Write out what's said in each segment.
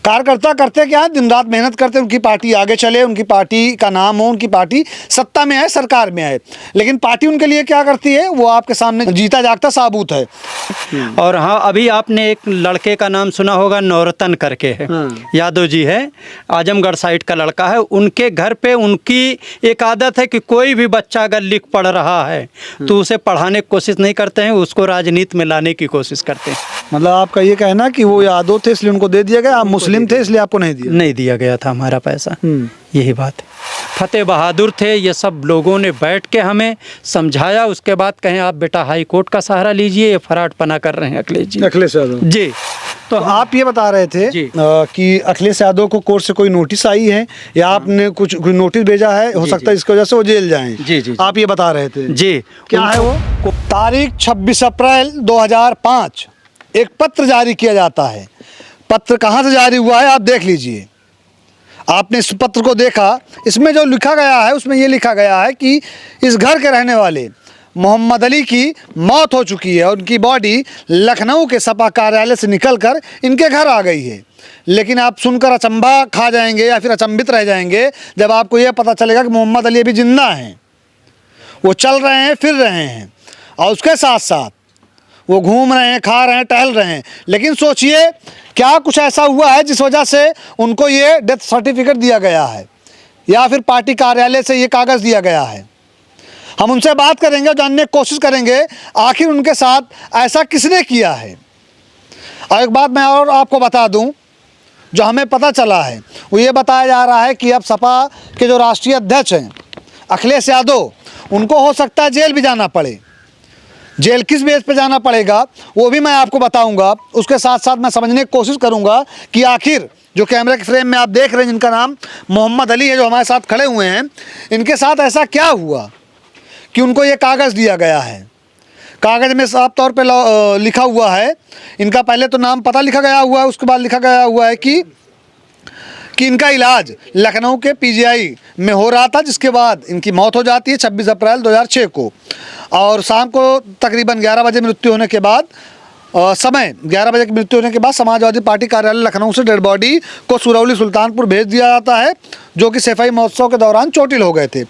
कार्यकर्ता करते क्या है, दिन रात मेहनत करते, उनकी पार्टी आगे चले, उनकी पार्टी का नाम हो, उनकी पार्टी सत्ता में आए, सरकार में आए, लेकिन पार्टी उनके लिए क्या करती है वो आपके सामने जीता जागता साबूत है। और हाँ, अभी आपने एक लड़के का नाम सुना होगा, नौरतन करके है, यादव जी है, आजमगढ़ साइड का लड़का है। उनके घर पे उनकी एक आदत है कि कोई भी बच्चा अगर लिख पढ़ रहा है तो उसे पढ़ाने की कोशिश नहीं करते हैं, उसको राजनीति में लाने की कोशिश करते हैं। मतलब आपका ये कहना कि वो यादव थे इसलिए उनको दे दिया गया, आप मुस्लिम थे इसलिए आपको नहीं दिया गया था हमारा पैसा, यही बात है। फतेह बहादुर थे, ये सब लोगों ने बैठ के हमें समझाया। उसके बाद कहें आप बेटा हाई कोर्ट का सहारा लीजिए, ये फराटपना कर रहे हैं अखिलेश यादव जी। तो आप ये बता रहे थे कि अखिलेश यादव को कोर्ट से कोई नोटिस आई है या आपने कुछ नोटिस भेजा है, हो सकता है इसकी वजह से वो जेल जाएं। जी, आप ये बता रहे थे जी। क्या है वो? तारीख 26 अप्रैल 2005 एक पत्र जारी किया जाता है। पत्र कहाँ से जारी हुआ है आप देख लीजिए। आपने इस पत्र को देखा, इसमें जो लिखा गया है उसमें ये लिखा गया है कि इस घर के रहने वाले मोहम्मद अली की मौत हो चुकी है और उनकी बॉडी लखनऊ के सपा कार्यालय से निकलकर इनके घर आ गई है। लेकिन आप सुनकर अचंभा खा जाएंगे या फिर अचंभित रह जाएंगे जब आपको यह पता चलेगा कि मोहम्मद अली अभी जिंदा हैं, वो चल रहे हैं, फिर रहे हैं और उसके साथ साथ वो घूम रहे हैं, खा रहे हैं, टहल रहे हैं। लेकिन सोचिए क्या कुछ ऐसा हुआ है जिस वजह से उनको ये डेथ सर्टिफिकेट दिया गया है या फिर पार्टी कार्यालय से ये कागज़ दिया गया है। हम उनसे बात करेंगे, जानने की कोशिश करेंगे आखिर उनके साथ ऐसा किसने किया है। और एक बात मैं और आपको बता दूं, जो हमें पता चला है वो ये बताया जा रहा है कि अब सपा के जो राष्ट्रीय अध्यक्ष हैं अखिलेश यादव, उनको हो सकता है जेल भी जाना पड़े। जेल किस बेस पे जाना पड़ेगा वो भी मैं आपको बताऊंगा। उसके साथ साथ मैं समझने की कोशिश करूंगा कि आखिर जो कैमरे के फ्रेम में आप देख रहे हैं जिनका नाम मोहम्मद अली है, जो हमारे साथ खड़े हुए हैं, इनके साथ ऐसा क्या हुआ कि उनको ये कागज़ दिया गया है। कागज़ में साफ तौर पे लिखा हुआ है, इनका पहले तो नाम पता लिखा गया हुआ है, उसके बाद लिखा गया हुआ है कि इनका इलाज लखनऊ के पीजीआई में हो रहा था, जिसके बाद इनकी मौत हो जाती है 26 अप्रैल 2006 को। और शाम को तकरीबन 11 बजे मृत्यु होने के बाद समय 11 बजे की मृत्यु होने के बाद समाजवादी पार्टी कार्यालय लखनऊ से डेड बॉडी को सुरौली सुल्तानपुर भेज दिया जाता है, जो कि सफाई महोत्सव के दौरान चोटिल हो गए थे।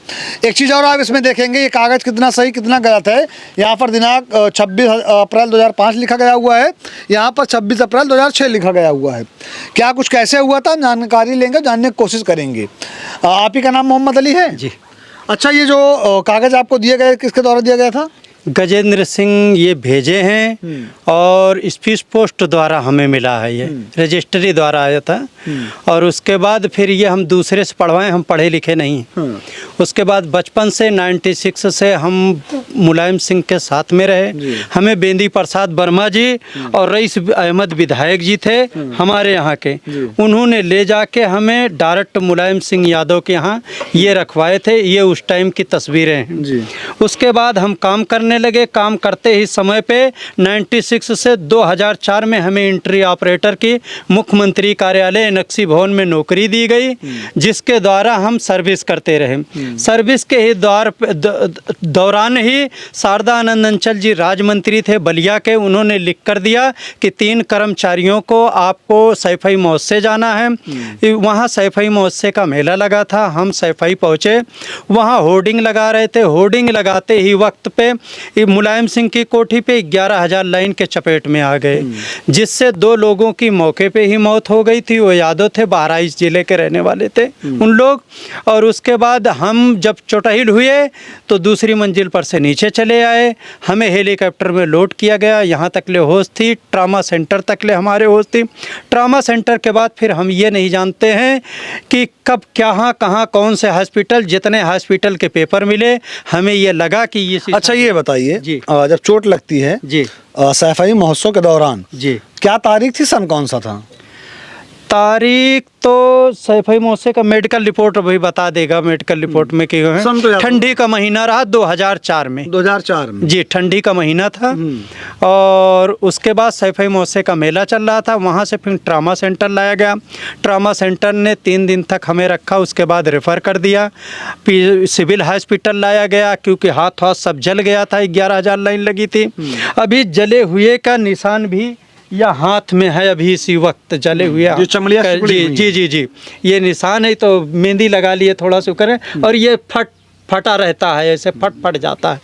एक चीज़ और आप इसमें देखेंगे, ये कागज़ कितना सही कितना गलत है। यहाँ पर दिनांक 26 अप्रैल 2005 लिखा गया हुआ है, यहाँ पर 26 अप्रैल 2006 लिखा गया हुआ है। क्या कुछ कैसे हुआ था जानकारी लेंगे, जानने की कोशिश करेंगे। आप ही का नाम मोहम्मद अली है जी। अच्छा, ये जो कागज़ आपको दिए गए किसके द्वारा दिया गया था? गजेंद्र सिंह ये भेजे हैं और स्पीड पोस्ट द्वारा हमें मिला है, ये रजिस्ट्री द्वारा आया था। और उसके बाद फिर ये हम दूसरे से पढ़वाएं, हम पढ़े लिखे नहीं। उसके बाद बचपन से 96 से हम मुलायम सिंह के साथ में रहे। हमें बेंदी प्रसाद वर्मा जी और रईस अहमद विधायक जी थे हमारे यहाँ के, उन्होंने ले जाके हमें डायरेक्ट मुलायम सिंह यादव के यहाँ ये रखवाए थे। ये उस टाइम की तस्वीरें हैं। उसके बाद हम काम करने लगे। काम करते ही समय पे 96 से 2004 में हमें एंट्री ऑपरेटर की मुख्यमंत्री कार्यालय नक्शी भवन में नौकरी दी गई, जिसके द्वारा हम सर्विस करते रहे। सर्विस के ही दौरान ही शारदा आनंद अंचल जी राज्य मंत्री थे बलिया के, उन्होंने लिख कर दिया कि 3 कर्मचारियों को आपको सैफई महोत्सव जाना है। वहाँ सैफई महोत्सव का मेला लगा था, हम सैफई पहुँचे, वहाँ होर्डिंग लगा रहे थे। होर्डिंग लगाते ही वक्त पे मुलायम सिंह की कोठी पे 11,000 लाइन के चपेट में आ गए, जिससे 2 लोगों की मौके पे ही मौत हो गई थी। वो यादव थे, बहराइच जिले के रहने वाले थे उन लोग। और उसके बाद हम जब चोटहिल हुए तो दूसरी मंजिल पर से नीचे चले आए। हमें हेलीकॉप्टर में लोड किया गया, यहाँ तक ले होश थी, ट्रामा सेंटर तक ले हमारे होश थी। ट्रामा सेंटर के बाद फिर हम ये नहीं जानते हैं कि कब क्या कहाँ कौन से हॉस्पिटल, जितने हॉस्पिटल के पेपर मिले हमें ये लगा कि ये। अच्छा, ये बताइए जब चोट लगती है जी सैफई महोत्सव के दौरान जी, क्या तारीख थी, सन कौन सा था? तारीख तो सैफई महोत्सव का मेडिकल रिपोर्ट अभी बता देगा। मेडिकल रिपोर्ट में कि ठंडी का महीना रहा 2004 में। 2004 में जी, ठंडी का महीना था। और उसके बाद सैफई महोत्सव का मेला चल रहा था, वहाँ से फिर ट्रामा सेंटर लाया गया। ट्रामा सेंटर ने 3 दिन तक हमें रखा, उसके बाद रेफ़र कर दिया। सिविल हॉस्पिटल लाया गया क्योंकि हाथ सब जल गया था, 11,000 लाइन लगी थी। अभी जले हुए का निशान भी या हाथ में है अभी इसी वक्त जले हुए जो चमड़ियाँ सिकुड़ी जी हुई जी जी जी ये निशान है, तो मेहंदी लगा लिए थोड़ा सा करें और ये फटा रहता है, ऐसे फट जाता है।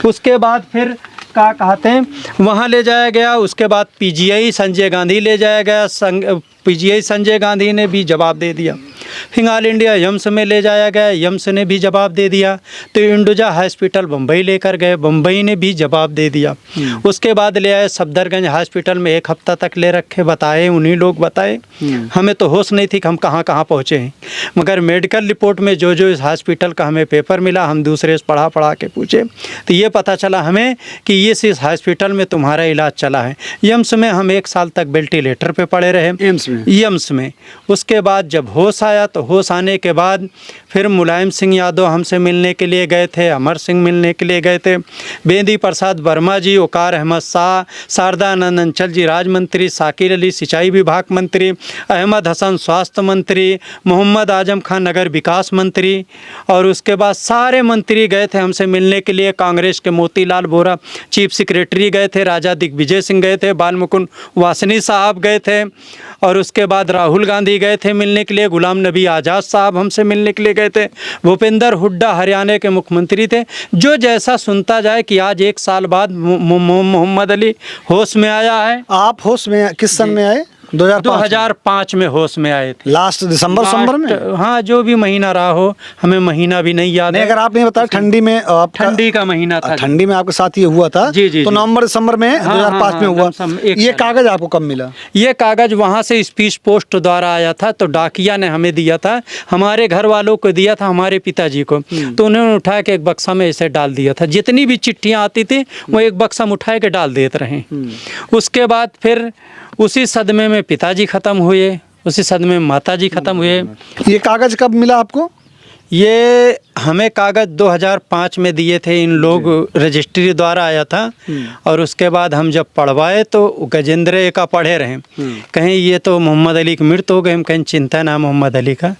उसके बाद फिर क्या कहते हैं वहाँ ले जाया गया। उसके बाद पीजीआई संजय गांधी ले जाया गया। पीजीआई संजय गांधी ने भी जवाब दे दिया। फिर ऑल इंडिया यम्स में ले जाया गया, यम्स ने भी जवाब दे दिया। तो इंडोजा हॉस्पिटल बम्बई लेकर गए, बम्बई ने भी जवाब दे दिया। उसके बाद ले आए सफदरगंज हॉस्पिटल में, 1 हफ्ता तक ले रखे, बताए उन्हीं लोग बताए। हमें तो होश नहीं थी कि हम कहाँ कहाँ पहुँचे हैं, मगर मेडिकल रिपोर्ट में जो जो इस हॉस्पिटल का हमें पेपर मिला, हम दूसरे से पढ़ा के पूछे तो ये पता चला हमें कि इस हॉस्पिटल में तुम्हारा इलाज चला है। यम्स में हम 1 साल तक वेंटिलेटर पे पड़े रहे, यम्स में। उसके बाद जब होश आया तो होश आने के बाद फिर मुलायम सिंह यादव हमसे मिलने के लिए गए थे, अमर सिंह मिलने के लिए गए थे, बेदी प्रसाद वर्मा जी, वकार अहमद शाह, शारदानंद अंचल जी राज मंत्री, शाकिर अली सिंचाई विभाग मंत्री, अहमद हसन स्वास्थ्य मंत्री, मोहम्मद आजम खान नगर विकास मंत्री, और उसके बाद सारे मंत्री गए थे हमसे मिलने के लिए। कांग्रेस के मोतीलाल वोरा चीफ सेक्रेटरी गए थे, राजा दिग्विजय सिंह गए थे, बालमुकुंद वासनी साहब गए थे, और उसके बाद राहुल गांधी गए थे मिलने के लिए, गुलाम नबी आज़ाद साहब हमसे मिलने के लिए गए थे, भूपेंद्र हुड्डा हरियाणा के मुख्यमंत्री थे। जो जैसा सुनता जाए कि आज 1 साल बाद मोहम्मद अली होश में आया है। आप होश में किस सन में आए? 2005 में होश में आए थे, लास्ट दिसंबर में। हाँ, जो भी महीना रहा हो, हमें महीना भी नहीं याद है। अगर आपने बताया ठंडी में, ठंडी का महीना था, ठंडी में आपके साथ ये हुआ था। जी जी तो नवंबर दिसंबर में 2005 में हुआ। ये कागज आपको कब मिला? ये कागज वहाँ से स्पीड पोस्ट द्वारा आया था, तो डाकिया ने हमें दिया था, हमारे घर वालों को दिया था, हमारे पिताजी को। तो उन्होंने उठा के एक बक्सा में ऐसे डाल दिया था। जितनी भी चिट्ठियाँ आती थी वो एक बक्सा में उठा के डाल देते रहे। उसके बाद फिर उसी सदमे में पिताजी ख़त्म हुए, उसी सदमे में माताजी ख़त्म हुए। ये कागज़ कब मिला आपको? ये हमें कागज़ 2005 में दिए थे इन लोग, रजिस्ट्री द्वारा आया था। और उसके बाद हम जब पढ़वाए तो गजेंद्र का पढ़े रहे, कहीं ये तो मोहम्मद अली की मृत्यु हो गई, हम कहीं चिंता ना मोहम्मद अली का,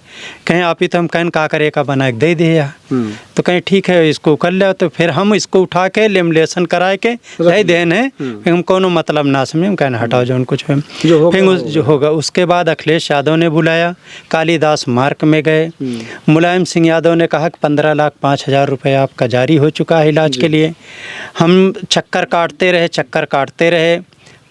कहीं आप ही तो हम कहीं का करे का बना के दे दिया। तो कहीं ठीक है इसको कर लिया। तो फिर हम इसको उठा के लेमिनेशन करा के रह देन है, फिर हम कोनो मतलब ना समझे, हम कहना हटाओ जो कुछ है फिर जो होगा। उसके बाद अखिलेश यादव ने बुलाया, कालीदास मार्ग में गए, मुलायम सिंह यादव ने कहा कि 15,05,000 रुपये आपका जारी हो चुका है इलाज के लिए। हम चक्कर काटते रहे,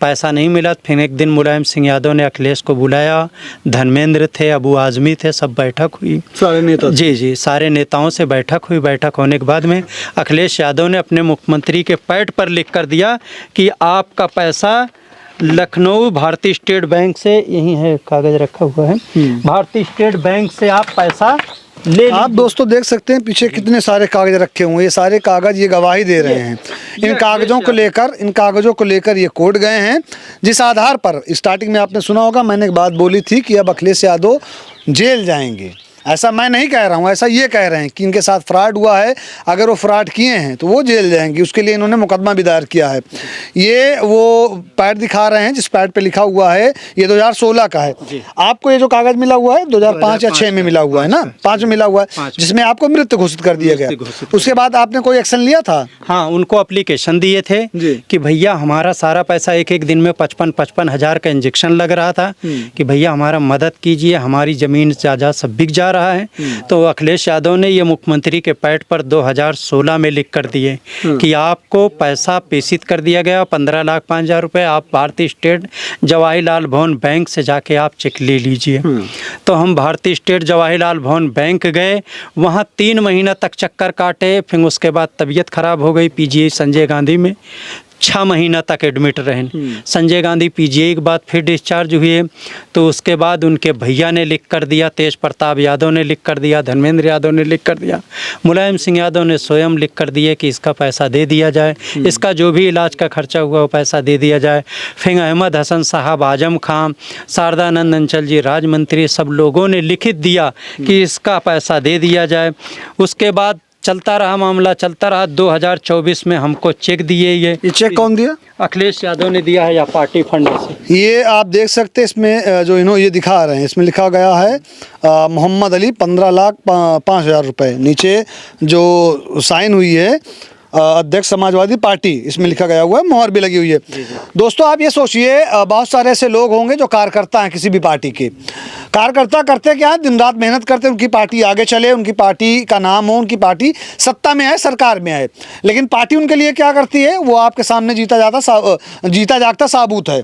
पैसा नहीं मिला। फिर एक दिन मुलायम सिंह यादव ने अखिलेश को बुलाया, धर्मेंद्र थे, अबू आज़मी थे, सब बैठक हुई, सारे नेता। जी सारे नेताओं से बैठक हुई। बैठक होने के बाद में अखिलेश यादव ने अपने मुख्यमंत्री के पैड पर लिख कर दिया कि आपका पैसा लखनऊ भारतीय स्टेट बैंक से, यही है कागज़ रखा हुआ है, भारतीय स्टेट बैंक से आप पैसा ले। आप दोस्तों देख सकते हैं पीछे कितने सारे कागज रखे हुए हैं। ये सारे कागज ये गवाही दे रहे हैं। इन कागजों को लेकर ये कोर्ट गए हैं, जिस आधार पर स्टार्टिंग में आपने सुना होगा मैंने एक बात बोली थी कि अब अखिलेश यादव जेल जाएंगे। ऐसा मैं नहीं कह रहा हूँ, ऐसा ये कह रहे हैं कि इनके साथ फ्रॉड हुआ है, अगर वो फ्रॉड किए हैं तो वो जेल जाएंगे। उसके लिए इन्होंने मुकदमा भी दायर किया है। ये वो पैड दिखा रहे हैं जिस पैड पे लिखा हुआ है, ये 2016 का है। आपको ये जो कागज मिला हुआ है 2005 या 6 में मिला हुआ है ना, 5 में मिला हुआ है, जिसमें आपको मृत घोषित कर दिया गया। उसके बाद आपने कोई एक्शन लिया था? हाँ, उनको एप्लीकेशन दिए थे कि भैया हमारा सारा पैसा, एक दिन में 55 हज़ार का इंजेक्शन लग रहा था, कि भैया हमारा मदद कीजिए, हमारी ज़मीन जायदाद सब बिक जा रहा है। तो अखिलेश यादव ने ये मुख्यमंत्री के पैड पर 2016 में लिख कर दिए कि आपको पैसा प्रेषित कर दिया गया 15,05,000 रुपये, आप भारतीय स्टेट जवाहरलाल भवन बैंक से जाके आप चेक ले लीजिए। तो हम भारतीय स्टेट जवाहरलाल भवन बैंक गए, वहाँ 3 महीना तक चक्कर काटे। फिर उसके बाद तबीयत खराब हो गई, पीजीआई संजय गांधी में 6 महीना तक एडमिट रहे। संजय गांधी पीजीआई के बाद फिर डिस्चार्ज हुए। तो उसके बाद उनके भैया ने लिख कर दिया, तेज प्रताप यादव ने लिख कर दिया, धर्मेंद्र यादव ने लिख कर दिया, मुलायम सिंह यादव ने स्वयं लिख कर दिए कि इसका पैसा दे दिया जाए, इसका जो भी इलाज का खर्चा हुआ वो पैसा दे दिया जाए। फिर अहमद हसन साहब, आजम खान, शारदानंद अंचल जी राज मंत्री, सब लोगों ने लिखित दिया कि इसका पैसा दे दिया जाए। उसके बाद चलता रहा मामला, चलता रहा। 2024 में हमको चेक दिए। ये चेक कौन दिया? अखिलेश यादव ने दिया है, या पार्टी फंड से। ये आप देख सकते हैं इसमें जो इन्होंने ये दिखा रहे हैं, इसमें लिखा गया है मोहम्मद अली 15,05,000 रुपये। नीचे जो साइन हुई है अध्यक्ष समाजवादी पार्टी इसमें लिखा गया हुआ है, मोहर भी लगी हुई है। दोस्तों आप ये सोचिए, बहुत सारे ऐसे लोग होंगे जो कार्यकर्ता हैं किसी भी पार्टी के। कार्यकर्ता करते क्या है, दिन रात मेहनत करते हैं उनकी पार्टी आगे चले, उनकी पार्टी का नाम हो, उनकी पार्टी सत्ता में आए, सरकार में आए। लेकिन पार्टी उनके लिए क्या करती है, वो आपके सामने जीता जागता साबूत है।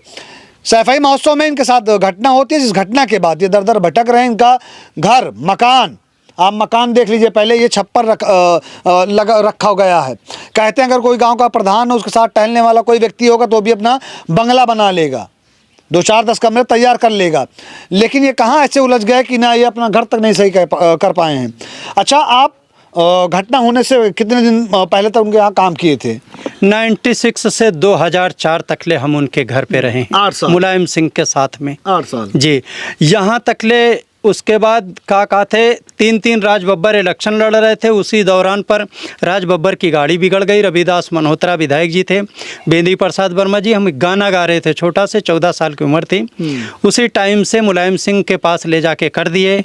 सैफई महोत्सव में इनके साथ घटना होती है, जिस घटना के बाद ये दर दर भटक रहे हैं। इनका घर मकान, आप मकान देख लीजिए, पहले ये छप्पर रखा गया है। कहते हैं अगर कोई गांव का प्रधान हो, उसके साथ टहलने वाला कोई व्यक्ति होगा तो भी अपना बंगला बना लेगा, 2-4-10 कमरे तैयार कर लेगा। लेकिन ये कहाँ ऐसे उलझ गए कि ना ये अपना घर तक नहीं सही कर पाए हैं। अच्छा, आप घटना होने से कितने दिन पहले तक उनके यहाँ काम किए थे? 96 से 2004 तकले हम उनके घर पे रहे, 8 साल मुलायम सिंह के साथ में। 8 साल जी। यहाँ तकले उसके बाद का थे 3 राज बब्बर इलेक्शन लड़ रहे थे। उसी दौरान पर राज बब्बर की गाड़ी बिगड़ गई। रविदास मल्होत्रा विधायक जी थे, बेंदी प्रसाद वर्मा जी, हम गाना गा रहे थे, छोटा से 14 साल की उम्र थी। उसी टाइम से मुलायम सिंह के पास ले जाके कर दिए।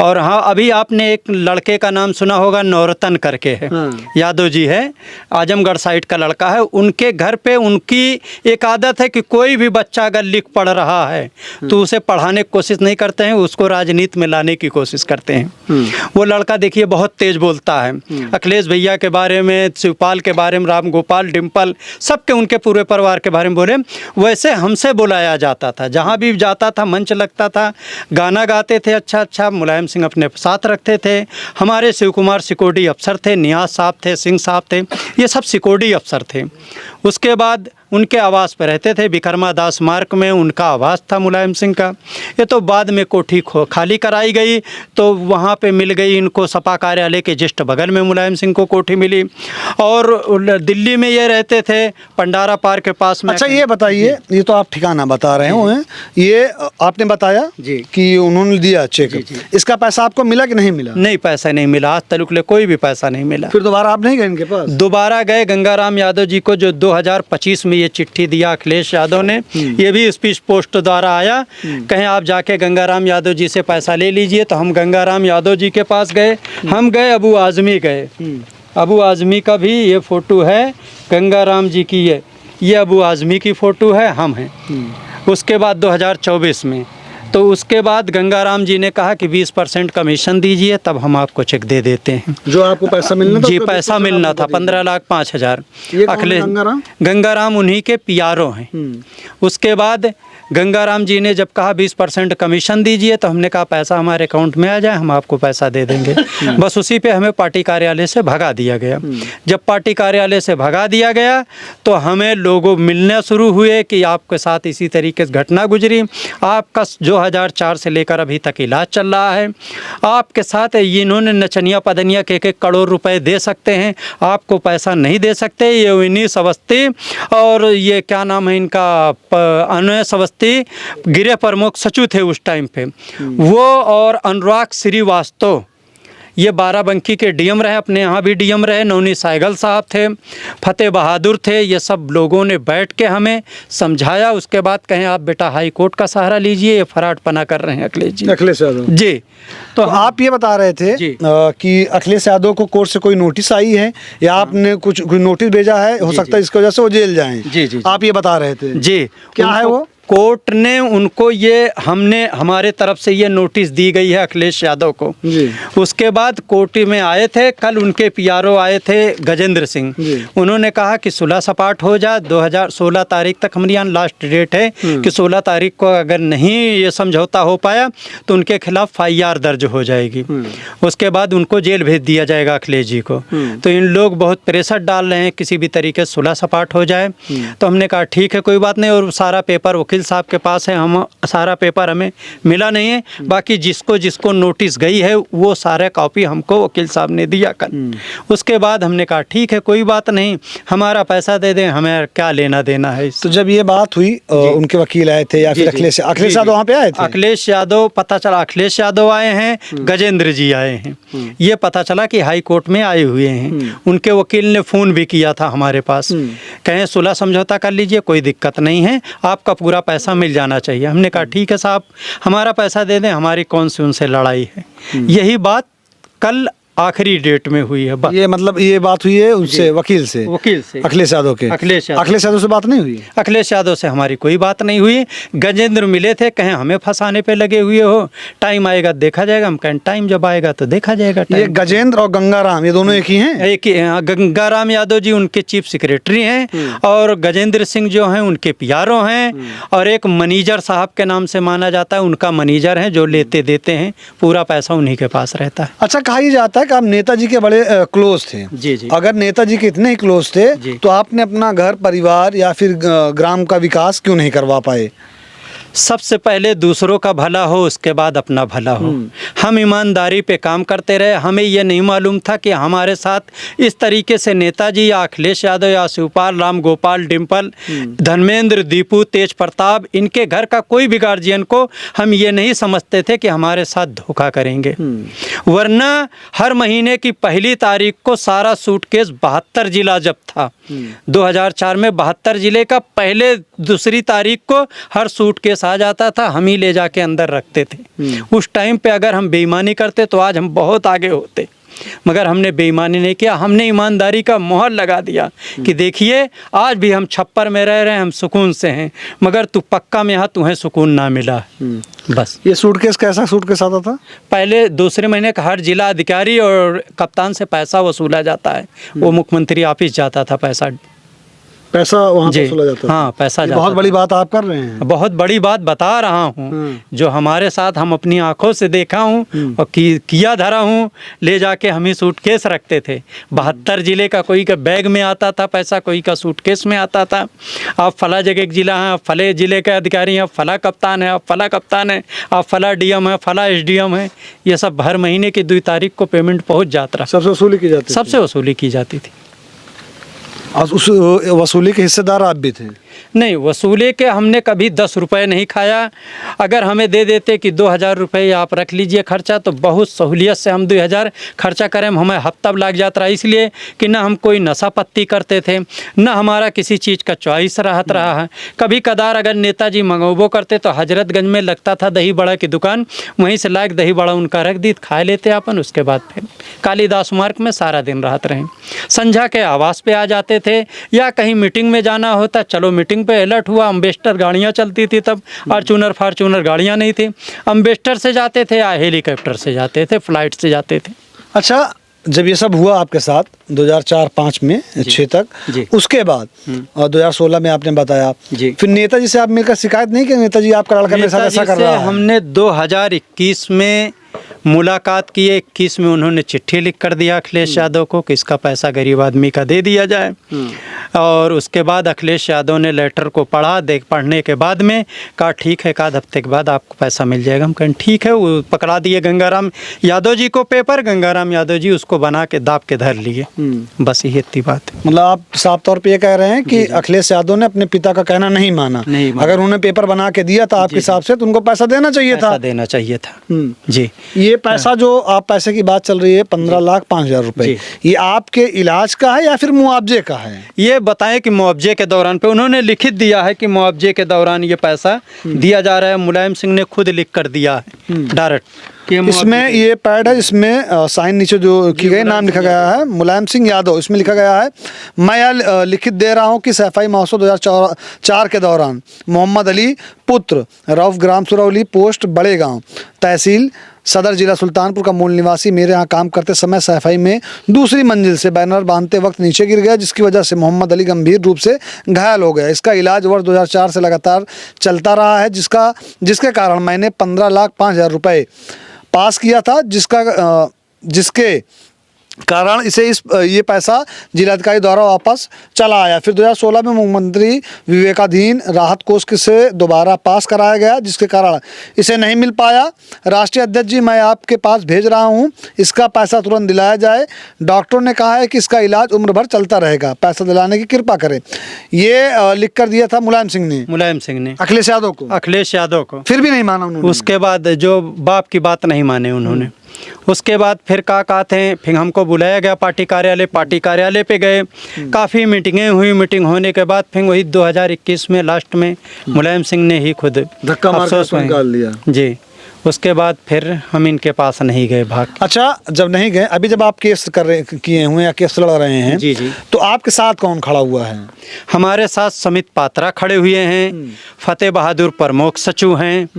और हाँ, अभी आपने एक लड़के का नाम सुना होगा, नौरतन करके है, यादव जी है, आजमगढ़ साइड का लड़का है। उनके घर पे उनकी एक आदत है कि कोई भी बच्चा अगर लिख पढ़ रहा है तो उसे पढ़ाने की कोशिश नहीं करते हैं, उसको राजनीति में लाने की कोशिश करते हैं। वो लड़का देखिए बहुत तेज बोलता है, अखिलेश भैया के बारे में, शिवपाल के बारे में, राम गोपाल, डिम्पल, सबके, उनके पूरे परिवार के बारे में बोले। वैसे हमसे बुलाया जाता था, जहाँ भी जाता था मंच लगता था, गाना गाते थे अच्छा अच्छा। मुलायम सिंह अपने साथ रखते थे। हमारे शिव कुमार सिकोडी अफसर थे, नियाज साहब थे, सिंह साहब थे, ये सब सिकोडी अफसर थे। उसके बाद उनके आवास पर रहते थे, विक्रमा दास मार्ग में उनका आवास था मुलायम सिंह का। ये तो बाद में कोठी खाली कराई गई तो वहाँ पे मिल गई इनको, सपा कार्यालय के जस्ट बगल में मुलायम सिंह को कोठी मिली। और दिल्ली में ये रहते थे, पंडारा पार्क के पास में। अच्छा ये बताइए, ये तो आप ठिकाना बता रहे हो, ये आपने बताया जी कि उन्होंने दिया चेक, इसका पैसा आपको मिला कि नहीं मिला? नहीं, पैसा नहीं मिला, आज तक कोई भी पैसा नहीं मिला। फिर दोबारा आप नहीं गए इनके पास? दोबारा गए गंगाराम यादव जी को, जो 2025 में ये चिट्ठी दिया अखिलेश यादव ने, ये भी स्पीड पोस्ट द्वारा आया, कहें आप जाके गंगाराम यादव जी से पैसा ले लीजिए। तो हम गंगाराम यादव जी के पास गए, हम गए, अबू आज़मी गए। अबू आज़मी का भी ये फ़ोटो है, गंगाराम जी की ये अबू आज़मी की फ़ोटो है, हम हैं। उसके बाद 2024 में, तो उसके बाद गंगाराम जी ने कहा कि 20% कमीशन दीजिए, तब हम आपको चेक दे देते हैं। जो आपको पैसा मिलना था? जी, पैसा मिलना था 15,05,000। अखिलेश गंगाराम उन्हीं के पियारो हैं। उसके बाद गंगाराम जी ने जब कहा 20% कमीशन दीजिए, तो हमने कहा पैसा हमारे अकाउंट में आ जाए, हम आपको पैसा दे देंगे। बस उसी पे हमें पार्टी कार्यालय से भगा दिया गया। जब पार्टी कार्यालय से भगा दिया गया तो हमें लोगों मिलने शुरू हुए कि आपके साथ इसी तरीके से घटना गुजरी, आपका 2004 से लेकर अभी तक इलाज चल रहा है, आपके साथ इन्होंने नचनिया पदनिया के 1 करोड़ रुपए दे सकते हैं, आपको पैसा नहीं दे सकते। ये विनीश अवस्थी और ये क्या नाम है इनका, अनस अवस्थी, गृह प्रमुख सचिव थे उस टाइम पे वो, और अनुराग श्रीवास्तव, ये बाराबंकी के डीएम रहे, अपने यहाँ भी डीएम रहे। नवनी साइगल साहब थे, फतेह बहादुर थे। ये सब लोगों ने बैठ के हमें समझाया। उसके बाद कहें आप बेटा हाई कोर्ट का सहारा लीजिए, ये फराटपना कर रहे हैं अखिलेश यादव जी। तो आप ये बता रहे थे कि अखिलेश यादव को कोर्ट से कोई नोटिस आई है या आपने कुछ नोटिस भेजा है, हो सकता है इसकी वजह से वो जेल जाएं? जी, आप ये बता रहे थे जी। क्या है वो? कोर्ट ने उनको ये, हमने हमारे तरफ से ये नोटिस दी गई है अखिलेश यादव को जी। उसके बाद कोर्ट में आए थे, कल उनके पीआरओ आए थे गजेंद्र सिंह, उन्होंने कहा कि सुलह सपाट हो जाए। 2016 तारीख तक हमारे यहाँ लास्ट डेट है कि 16 तारीख को अगर नहीं ये समझौता हो पाया तो उनके खिलाफ FIR दर्ज हो जाएगी। उसके बाद उनको जेल भेज दिया जाएगा अखिलेश जी को। तो इन लोग बहुत प्रेशर डाल रहे हैं किसी भी तरीके से सुलह सपाट हो जाए। तो हमने कहा ठीक है, कोई बात नहीं। और सारा पेपर वकील साहब के पास है, हम सारा पेपर हमें मिला नहीं है, बाकी जिसको जिसको नोटिस गई है वो सारे कॉपी हमको वकील साहब ने दिया कल। उसके बाद हमने कहा ठीक है, कोई बात नहीं, हमारा पैसा दे दें, हमें क्या लेना देना है। तो जब ये बात हुई उनके वकील आए थे या फिर अखिलेश यादव वहाँ पे आए थे? अखिलेश यादव, पता चला अखिलेश यादव आए हैं, गजेंद्र जी आए हैं, ये पता चला कि हाई कोर्ट में आए हुए हैं। उनके वकील ने फ़ोन भी किया था हमारे पास, कहें सुलह समझौता कर लीजिए, कोई दिक्कत नहीं है, आपका पूरा पैसा मिल जाना चाहिए। हमने कहा ठीक है साहब, हमारा पैसा दे दें, हमारी कौन सी उनसे लड़ाई है। यही बात कल आखिरी डेट में हुई है बस। ये मतलब ये बात हुई है उनसे, वकील से अखिलेश यादव के। अखिलेश यादव से बात नहीं हुई? अखिलेश यादव से हमारी कोई बात नहीं हुई। गजेंद्र मिले थे, कहें हमें फंसाने पे लगे हुए हो, टाइम आएगा देखा जाएगा। हम कहें टाइम जब आएगा तो देखा जाएगा। ये गजेंद्र और गंगाराम ये दोनों एक ही हैं? एक ही। गंगाराम यादव जी उनके चीफ सेक्रेटरी हैं और गजेंद्र सिंह जो हैं उनके पियारो हैं, और एक मैनेजर साहब के नाम से माना जाता है, उनका मैनेजर है जो लेते देते हैं, पूरा पैसा उन्हीं के पास रहता है। अच्छा, कहा ही जाता है कि आप नेताजी के बड़े क्लोज थे। जी जी। अगर नेताजी के इतने ही क्लोज थे तो आपने अपना घर परिवार या फिर ग्राम का विकास क्यों नहीं करवा पाए? सबसे पहले दूसरों का भला हो, उसके बाद अपना भला हो। हम ईमानदारी पे काम करते रहे। हमें ये नहीं मालूम था कि हमारे साथ इस तरीके से नेताजी या अखिलेश यादव या शिवपाल, राम गोपाल, डिम्पल, धर्मेंद्र, दीपू, तेज प्रताप, इनके घर का कोई भी गार्जियन को हम ये नहीं समझते थे कि हमारे साथ धोखा करेंगे। वरना हर महीने की पहली तारीख को सारा सूटकेस 72 जिला जब था 2004 में, 72 जिले का पहले दूसरी तारीख को हर सूटकेस आ जाता था, हम ही ले जाके अंदर रखते थे। उस टाइम पे अगर हम बेईमानी करते तो आज हम बहुत आगे होते, मगर हमने बेईमानी नहीं किया। हमने ईमानदारी का मोहर लगा दिया कि देखिए आज भी हम छप्पर में रह रहे हैं, हम सुकून से हैं, मगर तू पक्का में यहाँ तुम्हें सुकून ना मिला। बस। ये सूटकेस कैसा सूटकेस आता था? पहले दूसरे महीने का हर जिला अधिकारी और कप्तान से पैसा वसूला जाता है, वो मुख्यमंत्री ऑफिस जाता था, पैसा वहाँ वसूला जाता था। हाँ, पैसा जाता। बहुत बड़ी बात आप कर रहे हैं। बहुत बड़ी बात बता रहा हूँ, जो हमारे साथ हम अपनी आंखों से देखा हूँ और किया धरा हूँ। ले जाके हम ही सूटकेस रखते थे। 72 जिले का कोई का बैग में आता था पैसा, कोई का सूटकेस में आता था। आप फला जगह के जिला हैं, आप फले जिले के अधिकारी हैं, फला कप्तान है, आप फला कप्तान है, आप फला डीएम है, फला एसडीएम है। ये सब हर महीने की 2 तारीख को पेमेंट पहुँच जाता रहा। सबसे वसूली की जाती? सबसे वसूली की जाती थी। और उस वसूली के हिस्सेदार आप भी थे? नहीं, वसूले के हमने कभी 10 रुपये नहीं खाया। अगर हमें दे देते कि 2000 रुपये आप रख लीजिए खर्चा, तो बहुत सहूलियत से हम 2000 खर्चा करें, हमें हफ्ता लग जाता रहा। इसलिए कि ना हम कोई नशा पत्ती करते थे, ना हमारा किसी चीज़ का चॉइस रहत रहा है। कभी कदार अगर नेताजी मंगोबो करते तो हजरतगंज में लगता था दही बड़ा की दुकान, वहीं से लाके दही बड़ा उनका रख दी, खा लेते अपन। उसके बाद फिर कालिदास मार्ग में सारा दिन रहते रहे। संझा के आवास पे आ जाते थे, या कहीं मीटिंग में जाना होता, चलो मीटिंग पे अलर्ट हुआ। अम्बेस्टर गाड़ियाँ चलती थी तब, फार्चूनर गाड़ियाँ नहीं थी। अम्बेस्टर से जाते थे या हेलीकॉप्टर से जाते थे, फ्लाइट से जाते थे। अच्छा, जब ये सब हुआ आपके साथ 2004-05 में 6 तक, उसके बाद और 2016 में आपने बताया, फिर नेताजी से आप मिलकर शिकायत नहीं की? नेताजी आपका लड़का मेरे साथ ऐसा कर रहा है। हमने 2021 में मुलाकात की। 21 में उन्होंने चिट्ठी लिख कर दिया अखिलेश यादव को कि इसका पैसा गरीब आदमी का दे दिया जाए। और उसके बाद अखिलेश यादव ने लेटर को पढ़ने के बाद में कहा ठीक है, 1 हफ्ते के बाद आपको पैसा मिल जाएगा। हम कहें ठीक है। वो पकड़ा दिए गंगाराम यादव जी को पेपर, गंगाराम यादव जी उसको बना के दाब के धर लिए। बस यही इतनी बात है। मतलब आप साफ तौर पे ये कह रहे हैं कि अखिलेश यादव ने अपने पिता का कहना नहीं माना। अगर उन्होंने पेपर बना के दिया था आपके हिसाब से, तो उनको पैसा देना चाहिए था। देना चाहिए था जी। ये पैसा जो आप पैसे की बात चल रही है 15,05,000 रुपए, ये आपके इलाज का है या फिर मुआवजे का है? ये बताएं कि मुआवजे के दौरान पे उन्होंने लिखित दिया है कि मुआवजे के दौरान ये पैसा दिया जा रहा है। मुलायम सिंह ने खुद लिख कर दिया है डायरेक्ट। इसमें ये पैड है, इसमें साइन नीचे जो की गई, नाम लिखा गया है मुलायम सिंह यादव। इसमें लिखा गया है, मैं यह लिखित दे रहा हूं कि सफाई महोत्सव 2004 के दौरान मोहम्मद अली पुत्र रऊफ, ग्राम सुरौली, पोस्ट बड़े गांव, तहसील सदर, जिला सुल्तानपुर का मूल निवासी, मेरे यहाँ काम करते समय सफाई में दूसरी मंजिल से बैनर बांधते वक्त नीचे गिर गया, जिसकी वजह से मोहम्मद अली गंभीर रूप से घायल हो गया। इसका इलाज वर्ष 2004 से लगातार चलता रहा है, जिसके कारण मैंने 15,05,000 रुपये पास किया था, जिसके कारण ये पैसा जिलाधिकारी द्वारा वापस चला आया। फिर 2016 में मुख्यमंत्री विवेकाधीन राहत कोष से दोबारा पास कराया गया, जिसके कारण इसे नहीं मिल पाया। राष्ट्रीय अध्यक्ष जी, मैं आपके पास भेज रहा हूं, इसका पैसा तुरंत दिलाया जाए। डॉक्टरों ने कहा है कि इसका इलाज उम्र भर चलता रहेगा, पैसा दिलाने की कृपा करें। ये लिख कर दिया था मुलायम सिंह ने अखिलेश यादव को। फिर भी नहीं माना उन्होंने। उसके बाद जो बाप की बात नहीं माने उन्होंने। उसके बाद फिर कहा थे, फिर हमको बुलाया गया पार्टी कार्यालय पे गए। काफ़ी मीटिंगें हुई। मीटिंग होने के बाद फिर वही 2021 में लास्ट में मुलायम सिंह ने ही खुद धक्का मार कर निकाल लिया। जी, उसके बाद फिर हम इनके पास नहीं गए, भाग के। अच्छा, जब नहीं गए, अभी जब आप केस कर रहे किए हुए या केस लड़ रहे हैं, जी जी, तो आपके साथ कौन खड़ा हुआ है? हमारे साथ समित पात्रा खड़े हुए हैं, फतेह बहादुर प्रमुख सचिव हैं,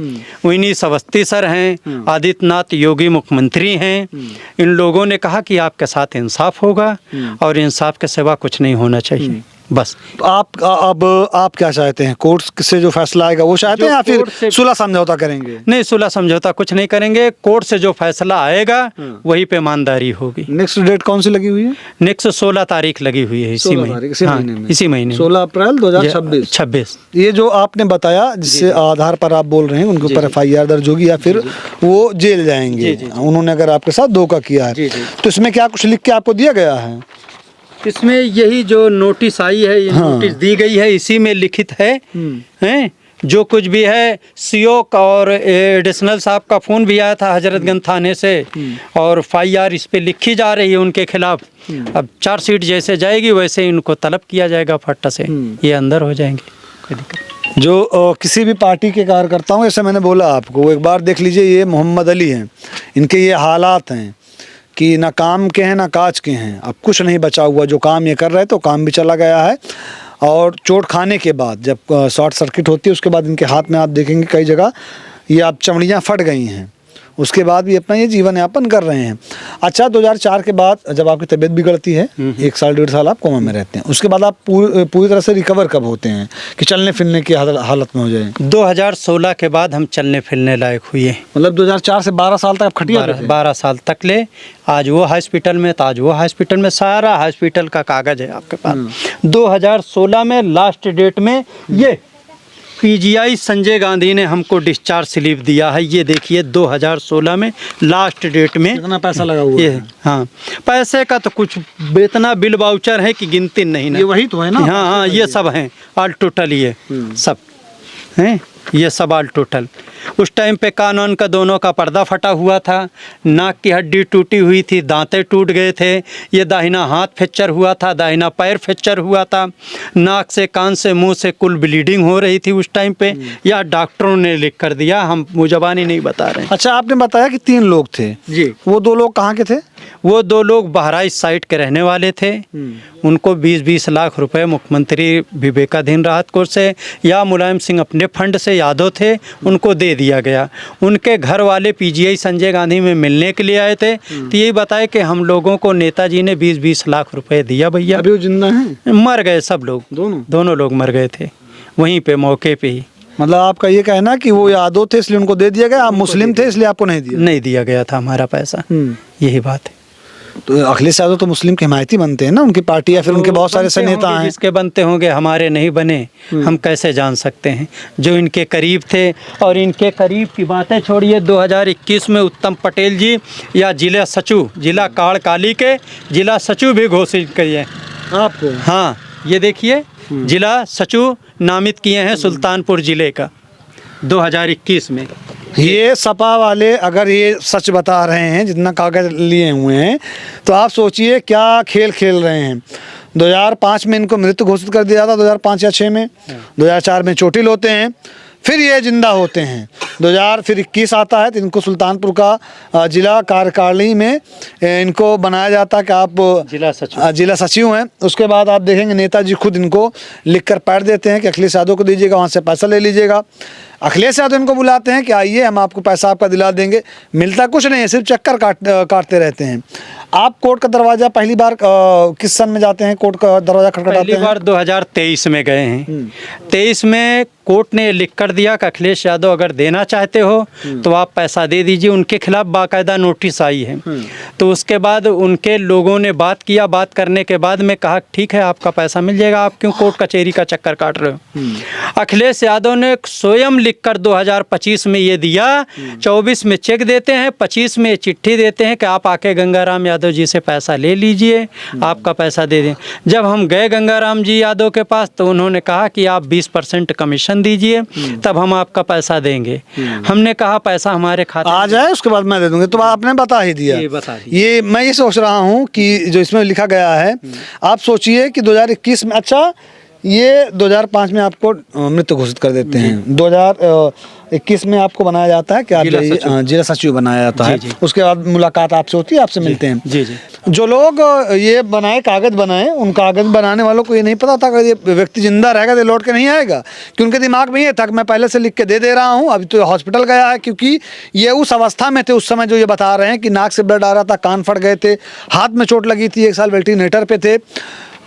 विनीत अवस्थी सर हैं, आदित्यनाथ योगी मुख्यमंत्री हैं। इन लोगों ने कहा कि आपके साथ इंसाफ होगा और इंसाफ के सिवा कुछ नहीं होना चाहिए, बस। तो आप क्या चाहते हैं? कोर्ट से जो फैसला आएगा वो चाहते हैं या फिर सुलह समझौता करेंगे? नहीं, सुलह समझौता कुछ नहीं करेंगे। कोर्ट से जो फैसला आएगा वही पे ईमानदारी होगी। नेक्स्ट डेट कौन सी लगी हुई है? नेक्स्ट 16 तारीख लगी हुई है, इसी महीने में, इसी महीने 16 अप्रैल 2026। ये जो आपने बताया, जिससे आधार पर आप बोल रहे हैं उनके ऊपर FIR दर्ज होगी या फिर वो जेल जाएंगे, उन्होंने अगर आपके साथ धोखा किया है, तो इसमें क्या कुछ लिख के आपको दिया गया है? इसमें यही जो नोटिस आई है, ये नोटिस दी गई है, इसी में लिखित है, हैं जो कुछ भी है। CO और एडिशनल साहब का फ़ोन भी आया था हजरतगंज थाने से, और FIR इस पे लिखी जा रही है उनके खिलाफ। अब चार्जशीट जैसे जाएगी वैसे इनको तलब किया जाएगा फट्टा से, ये अंदर हो जाएंगे, कोई दिक्कत। जो किसी भी पार्टी के कार्यकर्ताओं, जैसे मैंने बोला आपको, एक बार देख लीजिए, ये मोहम्मद अली हैं, इनके ये हालात हैं कि ना काम के हैं ना काज के हैं। अब कुछ नहीं बचा हुआ, जो काम ये कर रहे थे तो काम भी चला गया है। और चोट खाने के बाद, जब शॉर्ट सर्किट होती है, उसके बाद इनके हाथ में आप देखेंगे कई जगह ये अब चमड़ियाँ फट गई हैं। उसके बाद भी अपना ये जीवन यापन कर रहे हैं। अच्छा, 2004 के बाद जब आपकी तबीयत बिगड़ती है, 1 साल 1.5 साल आप कोमा में रहते हैं, उसके बाद आप पूरी तरह से रिकवर कब होते हैं कि चलने फिरने की हालत में हो जाए? 2016 के बाद हम चलने फिरने लायक हुए। मतलब 2004 से 12 साल तक आप खटिया? 12 साल तक ले। आज वो हॉस्पिटल में, तो आज वो हॉस्पिटल में, सारा हॉस्पिटल का कागज़ है आपके पास। 2016 में लास्ट डेट में ये PGI संजय गांधी ने हमको डिस्चार्ज स्लिप दिया है, ये देखिए 2016 में लास्ट डेट में। कितना पैसा लगा हुआ है? हाँ, पैसे का तो कुछ इतना बिल वाउचर है कि गिनती नहीं ना। ये वही तो है ना? हाँ हाँ, ये सब हैं ऑल टोटल, ये सब हैं, ये सब ऑल टोटल। उस टाइम पे कान का दोनों का पर्दा फटा हुआ था, नाक की हड्डी टूटी हुई थी, दांतें टूट गए थे, ये दाहिना हाथ फ्रैक्चर हुआ था, दाहिना पैर फ्रैक्चर हुआ था, नाक से, कान से, मुंह से कुल ब्लीडिंग हो रही थी उस टाइम पे। या डॉक्टरों ने लिख कर दिया, हम मुजबानी नहीं बता रहे हैं। अच्छा, आपने बताया कि 3 लोग थे जी। वो 2 लोग कहाँ के थे? वो 2 लोग बहराइच साइड के रहने वाले थे। उनको 20-20 लाख रुपए मुख्यमंत्री विवेकाधीन राहत कोष से या मुलायम सिंह अपने फंड से, यादव थे, उनको दे दिया गया। उनके घर वाले PGI संजय गांधी में मिलने के लिए आए थे, तो यही बताए कि हम लोगों को नेताजी ने 20-20 लाख रुपए दिया भैया। अभी वो जिंदा हैं? मर गए सब लोग, दोनों लोग मर गए थे वहीं पे मौके पे ही। मतलब आपका ये कहना कि वो यादव थे इसलिए उनको दे दिया गया, आप मुस्लिम थे इसलिए आपको नहीं दिया गया था हमारा पैसा, यही बात है। तो अखिलेश यादव तो मुस्लिम के हिमायती बनते हैं ना, उनकी पार्टी या फिर उनके बहुत सारे ऐसे नेता हैं जिसके बनते होंगे, हमारे नहीं बने, हम कैसे जान सकते हैं। जो इनके करीब थे, और इनके करीब की बातें छोड़िए, 2021 में उत्तम पटेल जी या जिला सचिव, जिला काड़काली के जिला सचिव भी घोषित किए आपको। हाँ, ये देखिए जिला सचिव नामित किए हैं सुल्तानपुर जिले का 2021 में। ये सपा वाले अगर ये सच बता रहे हैं, जितना कागज लिए हुए हैं, तो आप सोचिए क्या खेल खेल रहे हैं। 2005 में इनको मृत घोषित कर दिया था, 2005 या 6 में। 2004 में चोटिल होते हैं, फिर ये जिंदा होते हैं। 2021 आता है तो इनको सुल्तानपुर का जिला कार्यकारिणी में इनको बनाया जाता है कि आप जिला सचिव हैं। उसके बाद आप देखेंगे नेताजी खुद इनको लिखकर पैड देते हैं कि अखिलेश यादव को दीजिएगा, वहाँ से पैसा ले लीजिएगा। अखिलेश यादव इनको बुलाते हैं कि आइए हम आपको पैसा आपका दिला देंगे। मिलता कुछ नहीं है, सिर्फ चक्कर काटते रहते हैं। आप कोर्ट का दरवाज़ा पहली बार किस सन में जाते हैं? कोर्ट का दरवाज़ा खटखटाते हैं? पहली बार 2023 में गए हैं। 23 में कोर्ट ने लिख कर दिया कि अखिलेश यादव अगर देना चाहते हो तो आप पैसा दे दीजिए। उनके खिलाफ बाकायदा नोटिस आई है। तो उसके बाद उनके लोगों ने बात किया, बात करने के बाद में कहा ठीक है आपका पैसा मिल जाएगा, आप क्यों कोर्ट कचहरी का चक्कर काट रहे हो। अखिलेश यादव ने स्वयं लिखकर 2025 में ये दिया, 24 में चेक देते हैं, 25 में चिट्ठी देते हैं कि आप आके गंगाराम यादव जी से पैसा ले लीजिए, आपका पैसा दे दें। जब हम गए गंगाराम जी यादव के पास तो उन्होंने कहा कि आप 20% कमीशन दीजिए तब हम आपका पैसा देंगे। हमने कहा पैसा हमारे खाते आ जाए उसके बाद मैं दे दूंगी। तो आपने बता ही दिया। ये मैं ये सोच रहा हूँ कि जो इसमें लिखा गया है, आप सोचिए कि 2021 में, अच्छा ये 2005 में आपको मृत घोषित कर देते हैं। 2021 में आपको बनाया जाता है कि आप जिला सचिव बनाया जाता है। उसके बाद मुलाकात आपसे होती है, आपसे मिलते हैं। जी जी। जो लोग ये बनाए, कागज़ बनाए, उन कागज़ बनाने वालों को ये नहीं पता था कि ये व्यक्ति जिंदा रहेगा तो लौट के नहीं आएगा, कि उनके दिमाग में ये था कि मैं पहले से लिख के दे रहा हूँ, अभी तो हॉस्पिटल गया है। क्योंकि ये उस अवस्था में थे उस समय जो ये बता रहे हैं कि नाक से ब्लड आ रहा था, कान फट गए थे, हाथ में चोट लगी थी, 1 साल वेंटिलेटर पे थे,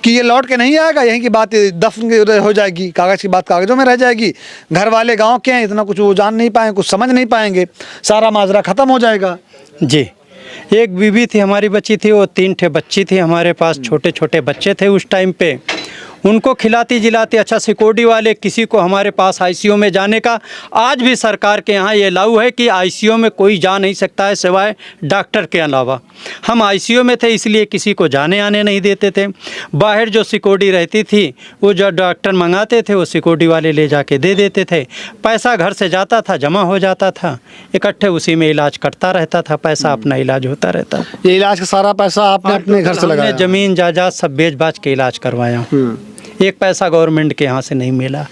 कि ये लौट के नहीं आएगा, यहीं की बात दफन हो जाएगी, कागज़ की बात कागज़ों में रह जाएगी। घर वाले गांव के हैं, इतना कुछ वो जान नहीं पाएंगे, कुछ समझ नहीं पाएंगे, सारा माजरा ख़त्म हो जाएगा। जी। एक बीवी थी हमारी बची थी, वो 3 ठे बच्ची थी हमारे पास, छोटे छोटे बच्चे थे उस टाइम पे। उनको खिलाती जिलाती, अच्छा सिक्योरिटी वाले किसी को हमारे पास आईसीयू में जाने का आज भी सरकार के यहाँ ये लागू है कि आईसीयू में कोई जा नहीं सकता है सिवाय डॉक्टर के अलावा। हम आईसीयू में थे इसलिए किसी को जाने आने नहीं देते थे। बाहर जो सिक्योरिटी रहती थी वो जो डॉक्टर मंगाते थे वो सिक्योरिटी वाले ले जाके दे देते थे। पैसा घर से जाता था, जमा हो जाता था, इकट्ठे उसी में इलाज करता रहता था, पैसा अपना इलाज होता रहता। ये इलाज का सारा पैसा आपने अपने घर से लगाया? ज़मीन जायदाद सब बेच बाच के इलाज करवाया। एक पैसा गवर्नमेंट के यहाँ से नहीं मिला।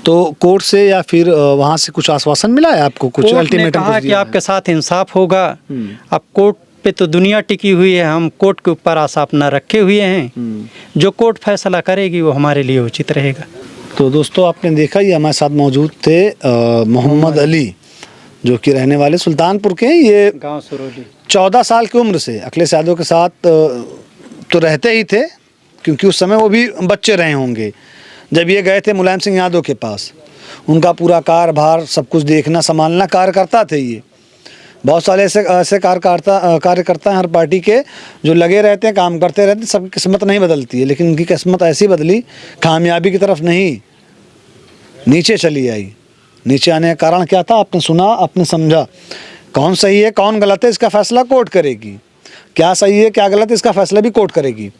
तो कोर्ट से या फिर वहाँ से कुछ आश्वासन मिला है आपको? कुछ अल्टीमेटम कहा कि आपके साथ इंसाफ होगा। अब कोर्ट पे तो दुनिया टिकी हुई है, हम कोर्ट के ऊपर आशा अपना रखे हुए हैं। जो कोर्ट फैसला करेगी वो हमारे लिए उचित रहेगा। तो दोस्तों आपने देखा, ये हमारे साथ मौजूद थे मोहम्मद अली, जो कि रहने वाले सुल्तानपुर के हैं। ये गाँव सुरौली 14 साल की उम्र से अखिलेश यादव के साथ तो रहते ही थे, क्योंकि उस समय वो भी बच्चे रहे होंगे जब ये गए थे मुलायम सिंह यादव के पास। उनका पूरा कार्यभार सब कुछ देखना संभालना कार्यकर्ता थे ये। बहुत सारे ऐसे कार्यकर्ता हैं हर पार्टी के जो लगे रहते हैं, काम करते रहते हैं। सबकी किस्मत नहीं बदलती है, लेकिन उनकी किस्मत ऐसी बदली, कामयाबी की तरफ नहीं, नीचे चली आई। नीचे आने का कारण क्या था? आपने सुना, आपने समझा। कौन सही है कौन गलत है इसका फैसला कोर्ट करेगी। क्या सही है क्या गलत है इसका फैसला भी कोर्ट करेगी।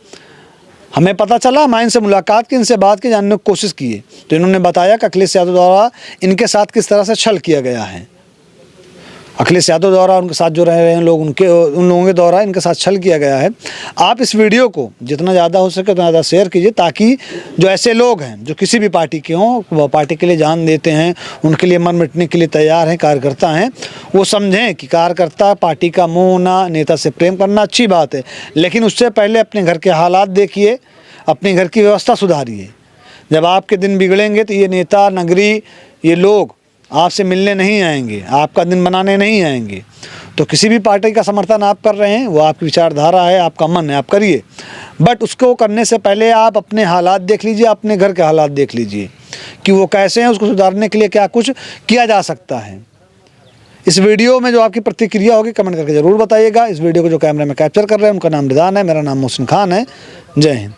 हमें पता चला, मैं इनसे मुलाकात की, इनसे बात की, जानने की कोशिश की है, तो इन्होंने बताया कि अखिलेश यादव द्वारा इनके साथ किस तरह से छल किया गया है। अखिलेश यादव द्वारा उनके साथ जो रह रहे हैं लोग, उन लोगों के द्वारा इनके साथ छल किया गया है। आप इस वीडियो को जितना ज़्यादा हो सके उतना ज़्यादा शेयर कीजिए, ताकि जो ऐसे लोग हैं जो किसी भी पार्टी के हों, वह पार्टी के लिए जान देते हैं, उनके लिए मर मिटने के लिए तैयार हैं, कार्यकर्ता हैं, वो समझें कि कार्यकर्ता पार्टी का मुँह होना, नेता से प्रेम करना अच्छी बात है, लेकिन उससे पहले अपने घर के हालात देखिए, अपने घर की व्यवस्था सुधारिए। जब आपके दिन बिगड़ेंगे तो ये नेता, नगरी, ये लोग आपसे मिलने नहीं आएंगे, आपका दिन बनाने नहीं आएंगे। तो किसी भी पार्टी का समर्थन आप कर रहे हैं, वो आपकी विचारधारा है, आपका मन है, आप करिए, बट उसको करने से पहले आप अपने हालात देख लीजिए, अपने घर के हालात देख लीजिए कि वो कैसे हैं, उसको सुधारने के लिए क्या कुछ किया जा सकता है। इस वीडियो में जो आपकी प्रतिक्रिया होगी कमेंट करके ज़रूर बताइएगा। इस वीडियो को जो कैमरे में कैप्चर कर रहे हैं उनका नाम रिदान है, मेरा नाम मोहसिन खान है। जय हिंद।